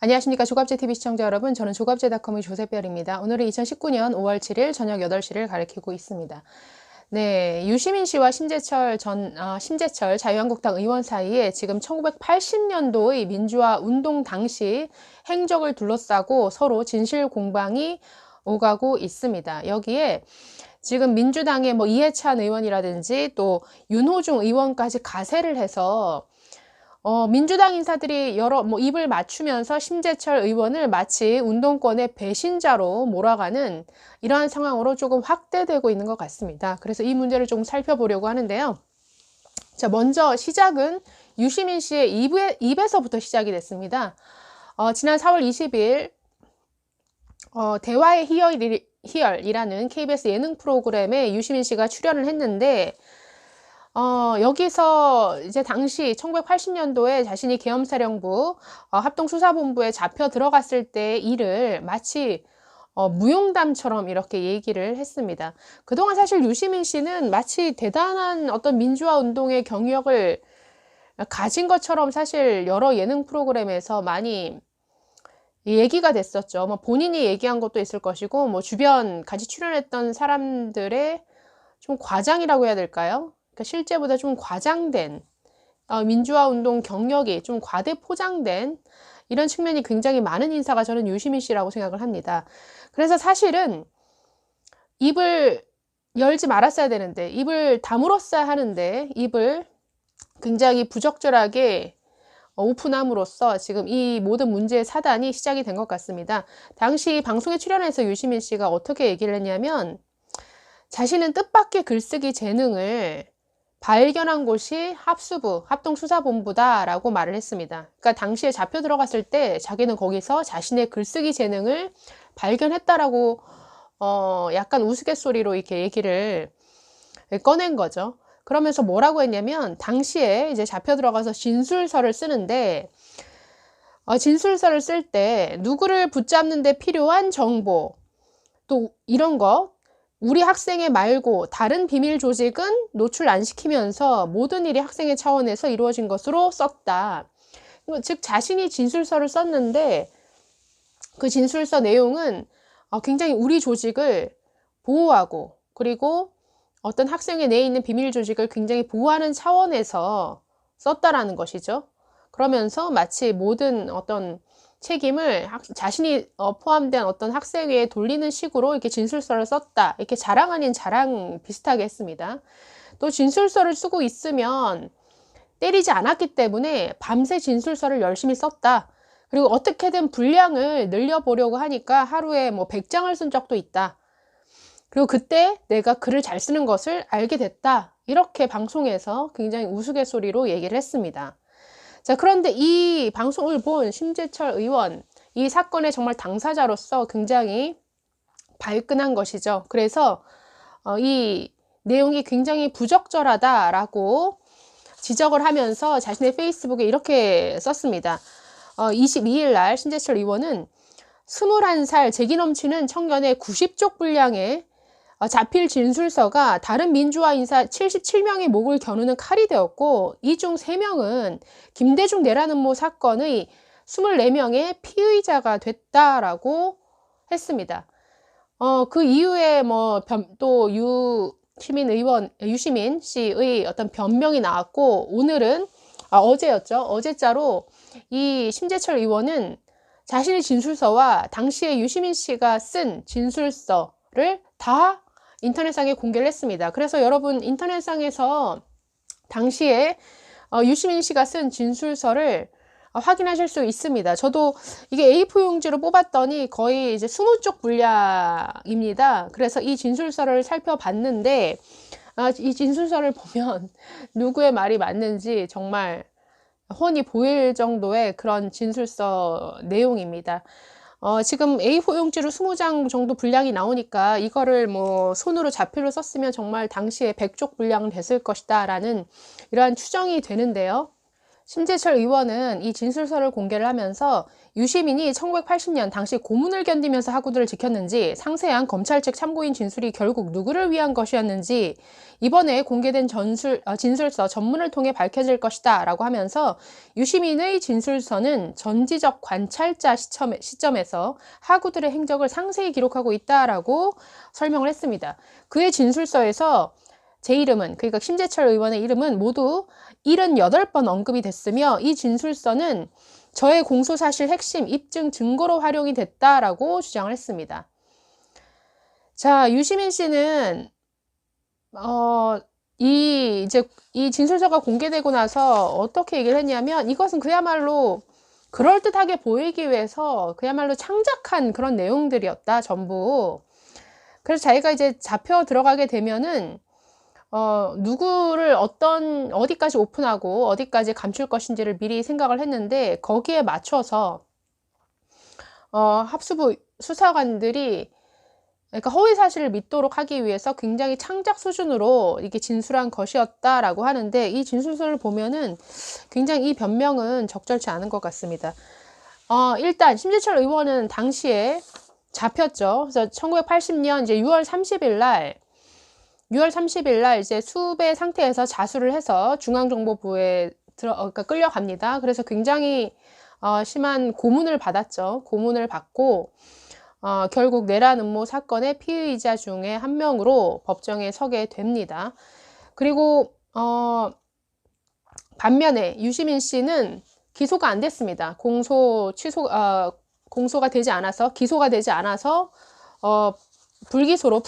안녕하십니까. 조갑제TV 시청자 여러분, 저는 조갑제닷컴의 조셉별입니다. 오늘은 2019년 5월 7일 저녁 8시를 가리키고 있습니다. 네, 유시민 씨와 심재철 자유한국당 의원 사이에 지금 1980년도의 민주화 운동 당시 행적을 둘러싸고 서로 진실 공방이 오가고 있습니다. 여기에 지금 민주당의 이해찬 의원이라든지 또 윤호중 의원까지 가세를 해서 민주당 인사들이 입을 맞추면서 심재철 의원을 마치 운동권의 배신자로 몰아가는 이러한 상황으로 조금 확대되고 있는 것 같습니다. 그래서 이 문제를 조금 살펴보려고 하는데요. 자, 먼저 시작은 유시민 씨의 입에서부터 시작이 됐습니다. 지난 4월 20일 대화의 희열이라는 KBS 예능 프로그램에 유시민 씨가 출연을 했는데 여기서 이제 당시 1980년도에 자신이 계엄사령부 합동수사본부에 잡혀 들어갔을 때 일을 마치 무용담처럼 이렇게 얘기를 했습니다. 그동안 사실 유시민 씨는 마치 대단한 어떤 민주화 운동의 경력을 가진 것처럼 사실 여러 예능 프로그램에서 많이 얘기가 됐었죠. 본인이 얘기한 것도 있을 것이고, 주변 같이 출연했던 사람들의 좀 과장이라고 해야 될까요? 그러니까 실제보다 좀 과장된 민주화 운동 경력이 좀 과대 포장된 이런 측면이 굉장히 많은 인사가 저는 유시민 씨라고 생각을 합니다. 그래서 사실은 입을 열지 말았어야 되는데, 입을 다물었어야 하는데, 입을 굉장히 부적절하게 오픈함으로써 지금 이 모든 문제의 사단이 시작이 된 것 같습니다. 당시 방송에 출연해서 유시민 씨가 어떻게 얘기를 했냐면, 자신은 뜻밖의 글쓰기 재능을 발견한 곳이 합동수사본부다라고 말을 했습니다. 그러니까 당시에 잡혀 들어갔을 때 자기는 거기서 자신의 글쓰기 재능을 발견했다라고 약간 우스갯소리로 이렇게 얘기를 꺼낸 거죠. 그러면서 뭐라고 했냐면, 당시에 이제 잡혀 들어가서 진술서를 쓰는데 진술서를 쓸 때 누구를 붙잡는 데 필요한 정보, 또 이런 거, 우리 학생의 말고 다른 비밀 조직은 노출 안 시키면서 모든 일이 학생의 차원에서 이루어진 것으로 썼다. 즉 자신이 진술서를 썼는데 그 진술서 내용은 굉장히 우리 조직을 보호하고, 그리고 어떤 학생의 내에 있는 비밀 조직을 굉장히 보호하는 차원에서 썼다라는 것이죠. 그러면서 마치 모든 어떤 책임을 자신이 포함된 어떤 학생회에 돌리는 식으로 이렇게 진술서를 썼다, 이렇게 자랑 아닌 자랑 비슷하게 했습니다. 또 진술서를 쓰고 있으면 때리지 않았기 때문에 밤새 진술서를 열심히 썼다. 그리고 어떻게든 분량을 늘려보려고 하니까 하루에 100장을 쓴 적도 있다. 그리고 그때 내가 글을 잘 쓰는 것을 알게 됐다. 이렇게 방송에서 굉장히 우스갯소리로 얘기를 했습니다. 자, 그런데 이 방송을 본 심재철 의원, 이 사건의 정말 당사자로서 굉장히 발끈한 것이죠. 그래서 이 내용이 굉장히 부적절하다라고 지적을 하면서 자신의 페이스북에 이렇게 썼습니다. 22일 날 심재철 의원은 21살 재기 넘치는 청년의 90쪽 분량의 자필 진술서가 다른 민주화 인사 77명의 목을 겨누는 칼이 되었고, 이 중 3명은 김대중 내란음모 사건의 24명의 피의자가 됐다라고 했습니다. 그 이후에 또 유시민 씨의 어떤 변명이 나왔고, 오늘은 어제였죠. 어제자로 이 심재철 의원은 자신의 진술서와 당시에 유시민 씨가 쓴 진술서를 다 인터넷상에 공개를 했습니다. 그래서 여러분 인터넷상에서 당시에 유시민 씨가 쓴 진술서를 확인하실 수 있습니다. 저도 이게 A4 용지로 뽑았더니 거의 이제 20쪽 분량입니다. 그래서 이 진술서를 살펴봤는데 이 진술서를 보면 누구의 말이 맞는지 정말 훤히 보일 정도의 그런 진술서 내용입니다. 지금 A4 용지로 20장 정도 분량이 나오니까 이거를 손으로 자필로 썼으면 정말 당시에 100쪽 분량 됐을 것이다 라는 이러한 추정이 되는데요. 심재철 의원은 이 진술서를 공개를 하면서 유시민이 1980년 당시 고문을 견디면서 학우들을 지켰는지, 상세한 검찰 측 참고인 진술이 결국 누구를 위한 것이었는지 이번에 공개된 진술서 전문을 통해 밝혀질 것이다 라고 하면서, 유시민의 진술서는 전지적 관찰자 시점에서 학우들의 행적을 상세히 기록하고 있다라고 설명을 했습니다. 그의 진술서에서 제 이름은, 그러니까 심재철 의원의 이름은 모두 78번 언급이 됐으며, 이 진술서는 저의 공소사실 핵심 입증 증거로 활용이 됐다라고 주장을 했습니다. 자, 유시민 씨는 이 진술서가 공개되고 나서 어떻게 얘기를 했냐면, 이것은 그야말로 그럴듯하게 보이기 위해서 그야말로 창작한 그런 내용들이었다, 전부. 그래서 자기가 이제 잡혀 들어가게 되면은 누구를 어디까지 오픈하고 어디까지 감출 것인지를 미리 생각을 했는데, 거기에 맞춰서 합수부 수사관들이, 그러니까 허위 사실을 믿도록 하기 위해서 굉장히 창작 수준으로 이게 진술한 것이었다라고 하는데, 이 진술서를 보면은 굉장히 이 변명은 적절치 않은 것 같습니다. 일단 심재철 의원은 당시에 잡혔죠. 그래서 1980년 이제 6월 30일 날 이제 수배 상태에서 자수를 해서 중앙정보부에 그러니까 끌려갑니다. 그래서 굉장히 심한 고문을 받았죠. 고문을 받고 결국 내란 음모 사건의 피의자 중에 한 명으로 법정에 서게 됩니다. 그리고 반면에 유시민 씨는 기소가 안 됐습니다. 공소가 되지 않아서, 기소가 되지 않아서 불기소로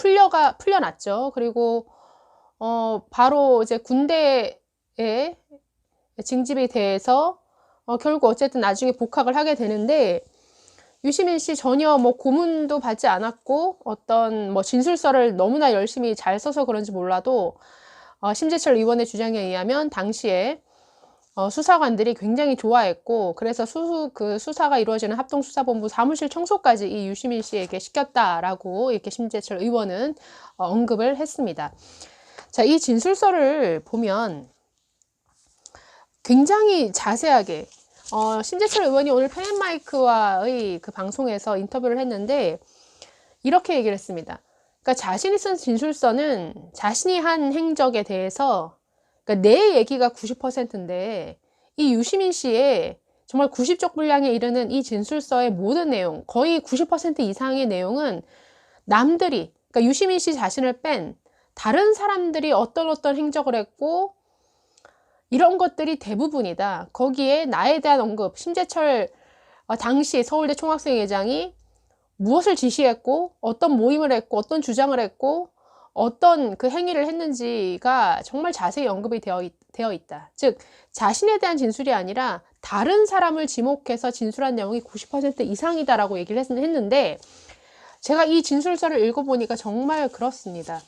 풀려났죠. 그리고 바로 이제 군대에 징집이 돼서 결국 어쨌든 나중에 복학을 하게 되는데, 유시민 씨 전혀 뭐 고문도 받지 않았고, 어떤 뭐 진술서를 너무나 열심히 잘 써서 그런지 몰라도 심재철 의원의 주장에 의하면 당시에 수사관들이 굉장히 좋아했고, 그래서 수사가 이루어지는 합동수사본부 사무실 청소까지 이 유시민 씨에게 시켰다라고 이렇게 심재철 의원은 언급을 했습니다. 자, 이 진술서를 보면 굉장히 자세하게 심재철 의원이 오늘 팬앤마이크와의 그 방송에서 인터뷰를 했는데, 이렇게 얘기를 했습니다. 그러니까 자신이 쓴 진술서는 자신이 한 행적에 대해서, 그러니까 내 얘기가 90%인데 이 유시민 씨의 정말 90쪽 분량에 이르는 이 진술서의 모든 내용, 거의 90% 이상의 내용은 남들이, 그러니까 유시민 씨 자신을 뺀 다른 사람들이 어떤 행적을 했고, 이런 것들이 대부분이다. 거기에 나에 대한 언급, 심재철 당시 서울대 총학생회장이 무엇을 지시했고, 어떤 모임을 했고, 어떤 주장을 했고, 어떤 그 행위를 했는지가 정말 자세히 언급이 되어 있다. 즉, 자신에 대한 진술이 아니라 다른 사람을 지목해서 진술한 내용이 90% 이상이다라고 얘기를 했는데, 제가 이 진술서를 읽어보니까 정말 그렇습니다.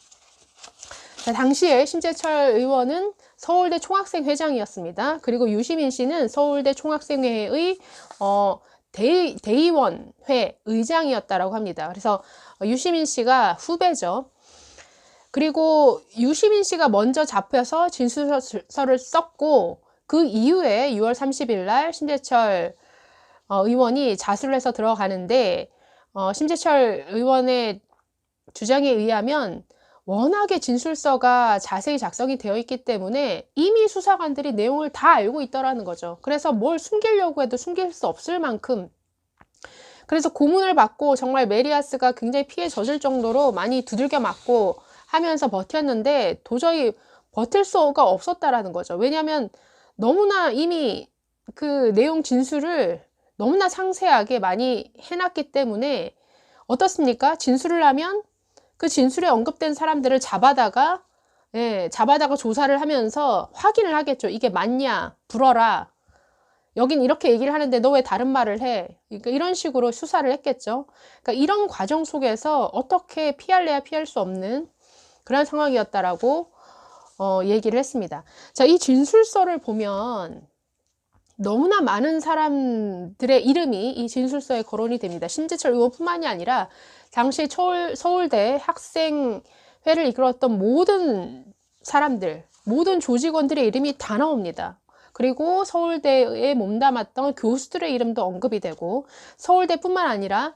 자, 당시에 심재철 의원은 서울대 총학생회장이었습니다. 그리고 유시민 씨는 서울대 총학생회의 대의원회 의장이었다라고 합니다. 그래서 유시민 씨가 후배죠. 그리고 유시민 씨가 먼저 잡혀서 진술서를 썼고, 그 이후에 6월 30일 날 심재철 의원이 자수를 해서 들어가는데, 심재철 의원의 주장에 의하면 워낙에 진술서가 자세히 작성이 되어 있기 때문에 이미 수사관들이 내용을 다 알고 있더라는 거죠. 그래서 뭘 숨기려고 해도 숨길 수 없을 만큼, 그래서 고문을 받고 정말 메리아스가 굉장히 피해 젖을 정도로 많이 두들겨 맞고 하면서 버텼는데 도저히 버틸 수가 없었다라는 거죠. 왜냐하면 너무나 이미 그 내용 진술을 너무나 상세하게 많이 해놨기 때문에, 어떻습니까? 진술을 하면 그 진술에 언급된 사람들을 잡아다가 조사를 하면서 확인을 하겠죠. 이게 맞냐, 불어라. 여긴 이렇게 얘기를 하는데 너 왜 다른 말을 해? 그러니까 이런 식으로 수사를 했겠죠. 그러니까 이런 과정 속에서 어떻게 피할래야 피할 수 없는 그런 상황이었다라고 얘기를 했습니다. 자, 이 진술서를 보면 너무나 많은 사람들의 이름이 이 진술서에 거론이 됩니다. 심재철 의원뿐만이 아니라 당시 서울대 학생회를 이끌었던 모든 사람들, 모든 조직원들의 이름이 다 나옵니다. 그리고 서울대에 몸담았던 교수들의 이름도 언급이 되고, 서울대뿐만 아니라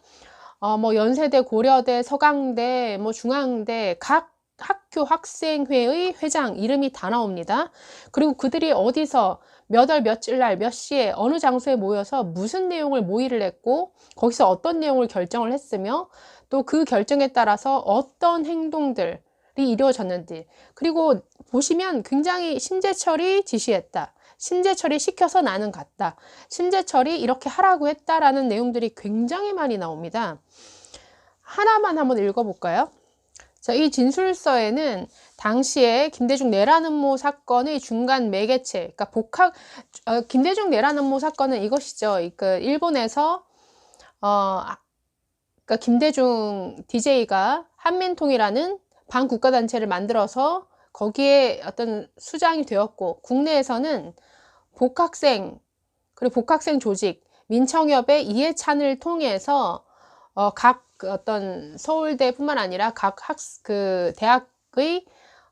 뭐 연세대, 고려대, 서강대, 뭐 중앙대 각 학교 학생회의 회장 이름이 다 나옵니다. 그리고 그들이 어디서 몇 월 며칠 날 몇 시에 어느 장소에 모여서 무슨 내용을 모의를 했고, 거기서 어떤 내용을 결정을 했으며, 또 그 결정에 따라서 어떤 행동들이 이루어졌는지, 그리고 보시면 굉장히 심재철이 지시했다, 심재철이 시켜서 나는 갔다, 심재철이 이렇게 하라고 했다라는 내용들이 굉장히 많이 나옵니다. 하나만 한번 읽어볼까요? 자, 이 진술서에는 당시에 김대중 내란음모 사건의 중간 매개체, 그러니까 김대중 내란음모 사건은 이것이죠. 그 일본에서 그러니까 김대중 DJ가 한민통이라는 반국가단체를 만들어서 거기에 어떤 수장이 되었고, 국내에서는 복학생, 그리고 복학생 조직, 민청협의 이해찬을 통해서 각 어떤 서울대뿐만 아니라 각 대학의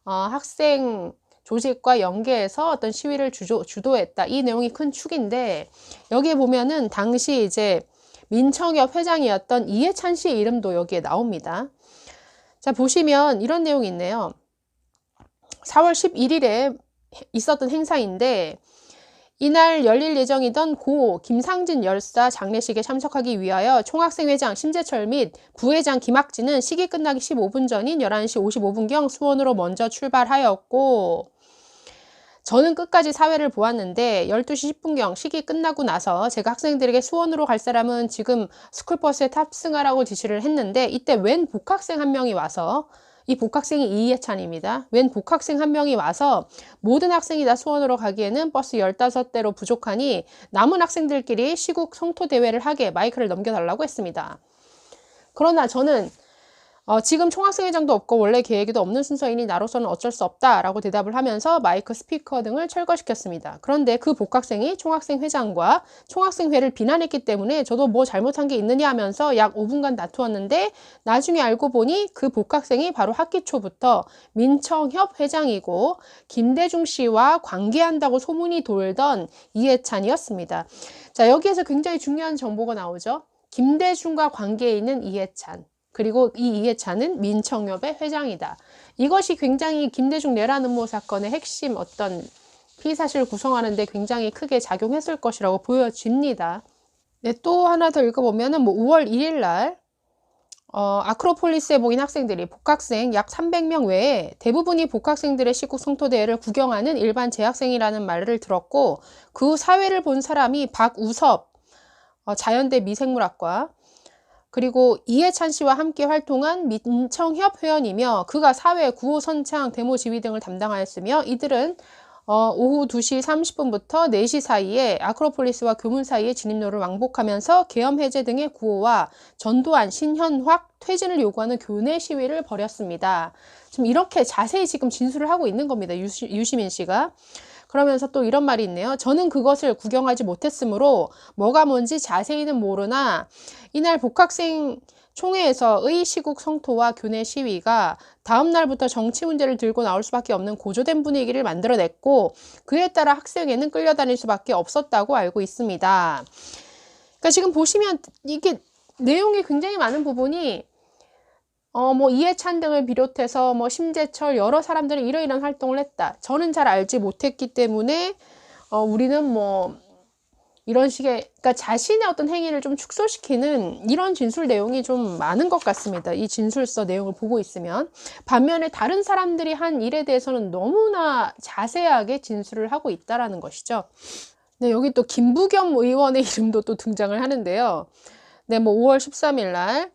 학생 조직과 연계해서 어떤 시위를 주도했다. 이 내용이 큰 축인데, 여기에 보면은 당시 이제 민청협 회장이었던 이해찬 씨의 이름도 여기에 나옵니다. 자, 보시면 이런 내용이 있네요. 4월 11일에 있었던 행사인데, 이날 열릴 예정이던 고 김상진 열사 장례식에 참석하기 위하여 총학생회장 심재철 및 부회장 김학진은 식이 끝나기 15분 전인 11시 55분경 수원으로 먼저 출발하였고, 저는 끝까지 사회를 보았는데 12시 10분경 식이 끝나고 나서 제가 학생들에게 수원으로 갈 사람은 지금 스쿨버스에 탑승하라고 지시를 했는데, 이때 웬 복학생 한 명이 와서, 이 복학생이 이해찬입니다. 웬 복학생 한 명이 와서 모든 학생이 다 수원으로 가기에는 버스 15대로 부족하니 남은 학생들끼리 시국 성토 대회를 하게 마이크를 넘겨달라고 했습니다. 그러나 저는 지금 총학생회장도 없고 원래 계획에도 없는 순서이니 나로서는 어쩔 수 없다라고 대답을 하면서 마이크, 스피커 등을 철거시켰습니다. 그런데 그 복학생이 총학생회장과 총학생회를 비난했기 때문에 저도 뭐 잘못한 게 있느냐 하면서 약 5분간 다투었는데, 나중에 알고 보니 그 복학생이 바로 학기 초부터 민청협 회장이고 김대중 씨와 관계한다고 소문이 돌던 이해찬이었습니다. 자, 여기에서 굉장히 중요한 정보가 나오죠. 김대중과 관계에 있는 이해찬, 그리고 이 이해찬은 민청협의 회장이다. 이것이 굉장히 김대중 내란음모 사건의 핵심 어떤 피의사실을 구성하는 데 굉장히 크게 작용했을 것이라고 보여집니다. 네, 또 하나 더 읽어보면은 5월 1일 날 아크로폴리스에 모인 학생들이 복학생 약 300명 외에 대부분이 복학생들의 시국 성토대회를 구경하는 일반 재학생이라는 말을 들었고, 그 후 사회를 본 사람이 박우섭 자연대 미생물학과, 그리고 이해찬 씨와 함께 활동한 민청협 회원이며, 그가 사회 구호 선창 데모 지휘 등을 담당하였으며, 이들은 오후 2시 30분부터 4시 사이에 아크로폴리스와 교문 사이의 진입로를 왕복하면서 계엄 해제 등의 구호와 전두환, 신현확 퇴진을 요구하는 교내 시위를 벌였습니다. 지금 이렇게 자세히 지금 진술을 하고 있는 겁니다. 유시민 씨가. 그러면서 또 이런 말이 있네요. 저는 그것을 구경하지 못했으므로 뭐가 뭔지 자세히는 모르나, 이날 복학생 총회에서의 시국 성토와 교내 시위가 다음 날부터 정치 문제를 들고 나올 수밖에 없는 고조된 분위기를 만들어냈고, 그에 따라 학생회는 끌려다닐 수밖에 없었다고 알고 있습니다. 그러니까 지금 보시면 이게 내용이 굉장히 많은 부분이 뭐 이해찬 등을 비롯해서 뭐 심재철 여러 사람들이 이러이러한 활동을 했다, 저는 잘 알지 못했기 때문에 우리는 뭐 이런 식의, 그러니까 자신의 어떤 행위를 좀 축소시키는 이런 진술 내용이 좀 많은 것 같습니다. 이 진술서 내용을 보고 있으면. 반면에 다른 사람들이 한 일에 대해서는 너무나 자세하게 진술을 하고 있다라는 것이죠. 네, 여기 또 김부겸 의원의 이름도 또 등장을 하는데요. 네, 뭐 5월 13일 날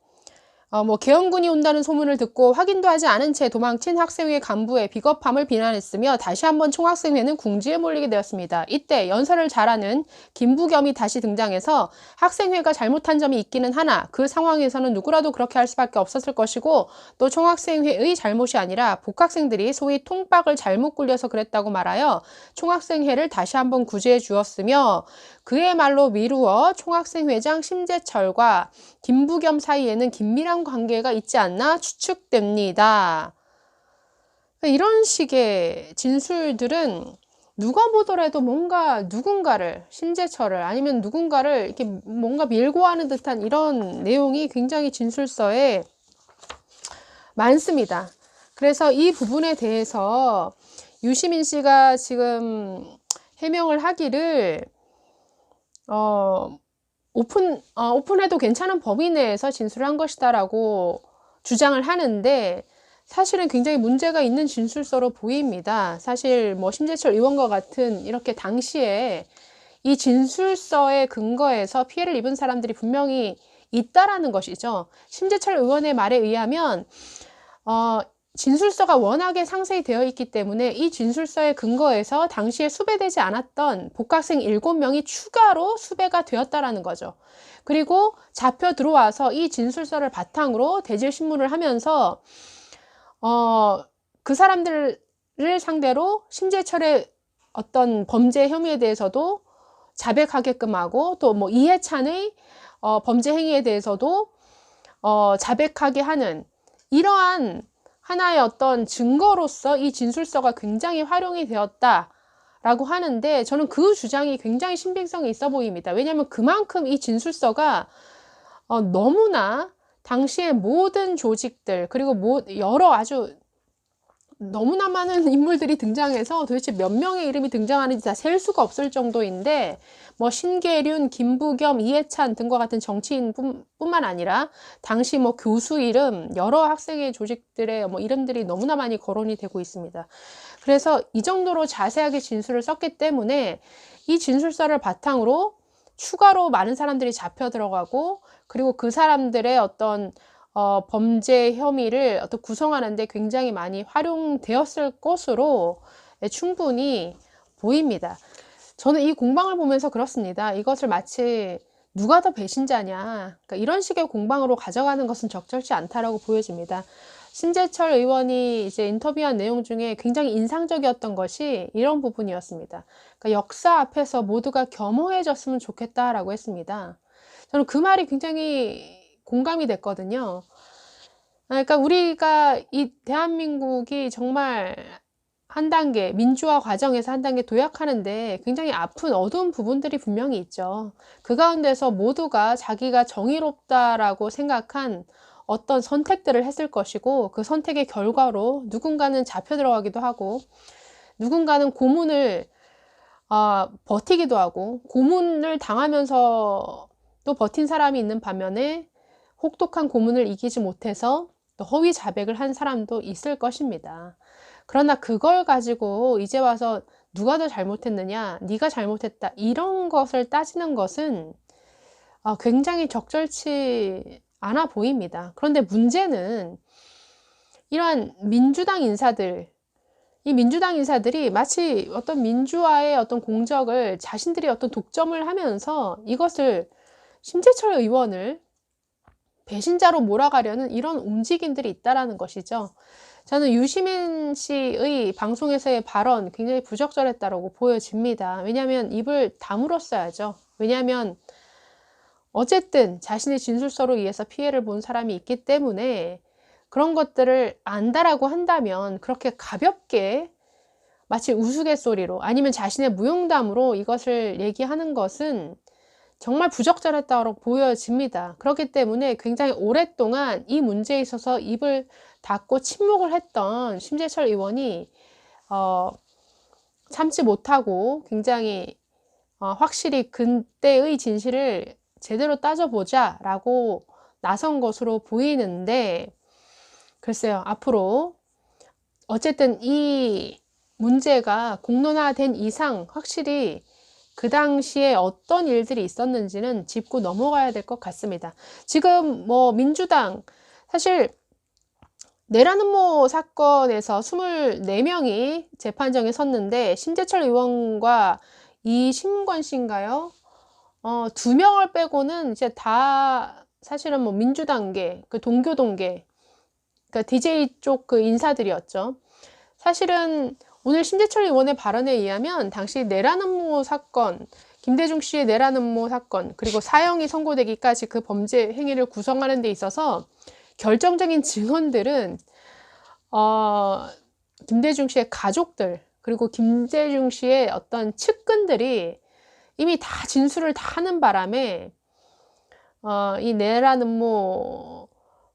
계엄군이 온다는 소문을 듣고 확인도 하지 않은 채 도망친 학생회 간부의 비겁함을 비난했으며, 다시 한번 총학생회는 궁지에 몰리게 되었습니다. 이때 연설을 잘하는 김부겸이 다시 등장해서 학생회가 잘못한 점이 있기는 하나 그 상황에서는 누구라도 그렇게 할 수밖에 없었을 것이고, 또 총학생회의 잘못이 아니라 복학생들이 소위 통박을 잘못 굴려서 그랬다고 말하여 총학생회를 다시 한번 구제해 주었으며, 그의 말로 미루어 총학생회장 심재철과 김부겸 사이에는 긴밀한 관계가 있지 않나 추측됩니다. 이런 식의 진술들은 누가 보더라도 뭔가 누군가를, 심재철을 아니면 누군가를 이렇게 뭔가 밀고 하는 듯한 이런 내용이 굉장히 진술서에 많습니다. 그래서 이 부분에 대해서 유시민 씨가 지금 해명을 하기를 오픈해도 괜찮은 범위 내에서 진술을 한 것이다 라고 주장을 하는데, 사실은 굉장히 문제가 있는 진술서로 보입니다. 사실 뭐 심재철 의원과 같은 이렇게 당시에 이 진술서의 근거에서 피해를 입은 사람들이 분명히 있다라는 것이죠. 심재철 의원의 말에 의하면 진술서가 워낙에 상세히 되어 있기 때문에 이 진술서의 근거에서 당시에 수배되지 않았던 복학생 7명이 추가로 수배가 되었다라는 거죠. 그리고 잡혀 들어와서 이 진술서를 바탕으로 대질 신문을 하면서 그 사람들을 상대로 심재철의 어떤 범죄 혐의에 대해서도 자백하게끔 하고, 또 뭐 이해찬의 범죄 행위에 대해서도 자백하게 하는 이러한 하나의 어떤 증거로서 이 진술서가 굉장히 활용이 되었다라고 하는데, 저는 그 주장이 굉장히 신빙성이 있어 보입니다. 왜냐하면 그만큼 이 진술서가 너무나 당시의 모든 조직들, 그리고 여러 아주 너무나 많은 인물들이 등장해서 도대체 몇 명의 이름이 등장하는지 다 셀 수가 없을 정도인데, 뭐 신계륜, 김부겸, 이해찬 등과 같은 정치인 뿐만 아니라 당시 뭐 교수 이름, 여러 학생의 조직들의 뭐 이름들이 너무나 많이 거론이 되고 있습니다. 그래서 이 정도로 자세하게 진술을 썼기 때문에 이 진술서를 바탕으로 추가로 많은 사람들이 잡혀 들어가고, 그리고 그 사람들의 어떤 범죄 혐의를 구성하는데 굉장히 많이 활용되었을 것으로 충분히 보입니다. 저는 이 공방을 보면서 그렇습니다. 이것을 마치 누가 더 배신자냐, 그러니까 이런 식의 공방으로 가져가는 것은 적절치 않다라고 보여집니다. 심재철 의원이 이제 인터뷰한 내용 중에 굉장히 인상적이었던 것이 이런 부분이었습니다. 그러니까 역사 앞에서 모두가 겸허해졌으면 좋겠다라고 했습니다. 저는 그 말이 굉장히 공감이 됐거든요. 그러니까 우리가 이 대한민국이 정말 한 단계, 민주화 과정에서 한 단계 도약하는데 굉장히 아픈 어두운 부분들이 분명히 있죠. 그 가운데서 모두가 자기가 정의롭다라고 생각한 어떤 선택들을 했을 것이고, 그 선택의 결과로 누군가는 잡혀 들어가기도 하고, 누군가는 고문을 버티기도 하고, 고문을 당하면서 또 버틴 사람이 있는 반면에 혹독한 고문을 이기지 못해서 또 허위 자백을 한 사람도 있을 것입니다. 그러나 그걸 가지고 이제 와서 누가 더 잘못했느냐, 네가 잘못했다, 이런 것을 따지는 것은 굉장히 적절치 않아 보입니다. 그런데 문제는 이러한 민주당 인사들, 이 민주당 인사들이 마치 어떤 민주화의 어떤 공적을 자신들이 어떤 독점을 하면서 이것을 심재철 의원을 배신자로 몰아가려는 이런 움직임들이 있다라는 것이죠. 저는 유시민 씨의 방송에서의 발언 굉장히 부적절했다고 보여집니다. 왜냐하면 입을 다물었어야죠. 왜냐하면 어쨌든 자신의 진술서로 인해서 피해를 본 사람이 있기 때문에 그런 것들을 안다라고 한다면 그렇게 가볍게 마치 우스갯소리로 아니면 자신의 무용담으로 이것을 얘기하는 것은 정말 부적절했다고 보여집니다. 그렇기 때문에 굉장히 오랫동안 이 문제에 있어서 입을 닫고 침묵을 했던 심재철 의원이 참지 못하고 굉장히 확실히 그때의 진실을 제대로 따져보자 라고 나선 것으로 보이는데, 글쎄요, 앞으로 어쨌든 이 문제가 공론화된 이상 확실히 그 당시에 어떤 일들이 있었는지는 짚고 넘어가야 될 것 같습니다. 지금 뭐 민주당 사실 내란음모 사건에서 24명이 재판정에 섰는데 심재철 의원과 이심권 씨인가요? 2명을 빼고는 이제 다 사실은 뭐 민주당계, 그 동교동계, 그러니까 DJ 쪽 그 인사들이었죠. 사실은 오늘 심재철 의원의 발언에 의하면 당시 내란음모 사건, 김대중 씨의 내란음모 사건, 그리고 사형이 선고되기까지 그 범죄 행위를 구성하는 데 있어서 결정적인 증언들은 김대중 씨의 가족들, 그리고 김대중 씨의 어떤 측근들이 이미 다 진술을 다 하는 바람에 이 내란 음모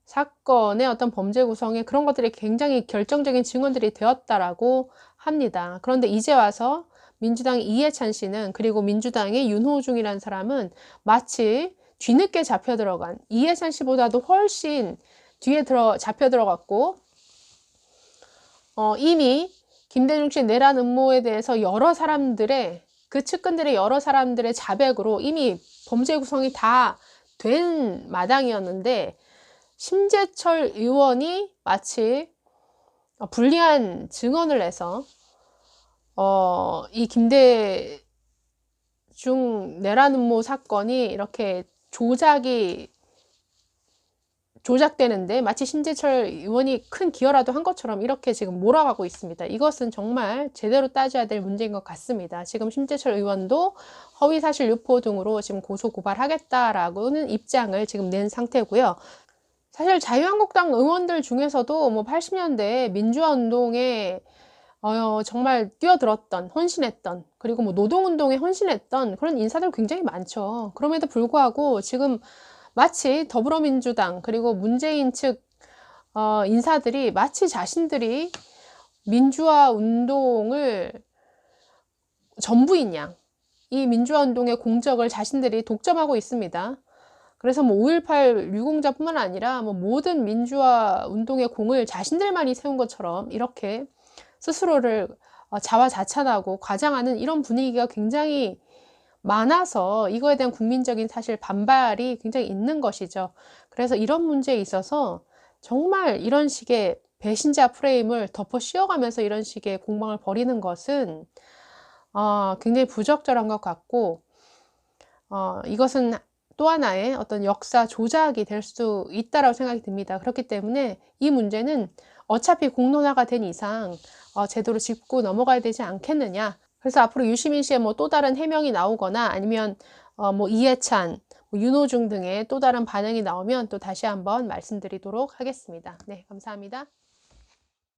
사건의 어떤 범죄 구성에 그런 것들이 굉장히 결정적인 증언들이 되었다라고 합니다. 그런데 이제 와서 민주당의 이해찬 씨는, 그리고 민주당의 윤호중이라는 사람은 마치 뒤늦게 잡혀 들어간, 이해찬 씨보다도 훨씬 뒤에 잡혀 들어갔고, 이미 김대중 씨 내란 음모에 대해서 여러 사람들의, 그 측근들의 여러 사람들의 자백으로 이미 범죄 구성이 다 된 마당이었는데, 심재철 의원이 마치 불리한 증언을 해서 이 김대중 내란 음모 사건이 이렇게 조작되는데 마치 심재철 의원이 큰 기여라도 한 것처럼 이렇게 지금 몰아가고 있습니다. 이것은 정말 제대로 따져야 될 문제인 것 같습니다. 지금 심재철 의원도 허위사실 유포 등으로 지금 고소고발하겠다라고는 입장을 지금 낸 상태고요. 사실 자유한국당 의원들 중에서도 뭐 80년대 민주화 운동에 정말 뛰어들었던, 헌신했던, 그리고 뭐 노동운동에 헌신했던 그런 인사들 굉장히 많죠. 그럼에도 불구하고 지금 마치 더불어민주당 그리고 문재인 측 인사들이 마치 자신들이 민주화 운동을 전부인 양, 이 민주화 운동의 공적을 자신들이 독점하고 있습니다. 그래서 뭐 5.18 유공자뿐만 아니라 뭐 모든 민주화 운동의 공을 자신들만이 세운 것처럼 이렇게 스스로를 자화자찬하고 과장하는 이런 분위기가 굉장히 많아서 이거에 대한 국민적인 사실 반발이 굉장히 있는 것이죠. 그래서 이런 문제에 있어서 정말 이런 식의 배신자 프레임을 덮어 씌워가면서 이런 식의 공방을 벌이는 것은 굉장히 부적절한 것 같고, 이것은 또 하나의 어떤 역사 조작이 될 수 있다라고 생각이 듭니다. 그렇기 때문에 이 문제는 어차피 공론화가 된 이상 제대로 짚고 넘어가야 되지 않겠느냐. 그래서 앞으로 유시민 씨의 뭐 또 다른 해명이 나오거나 아니면 뭐 이해찬, 뭐 윤호중 등의 또 다른 반응이 나오면 또 다시 한번 말씀드리도록 하겠습니다. 네, 감사합니다.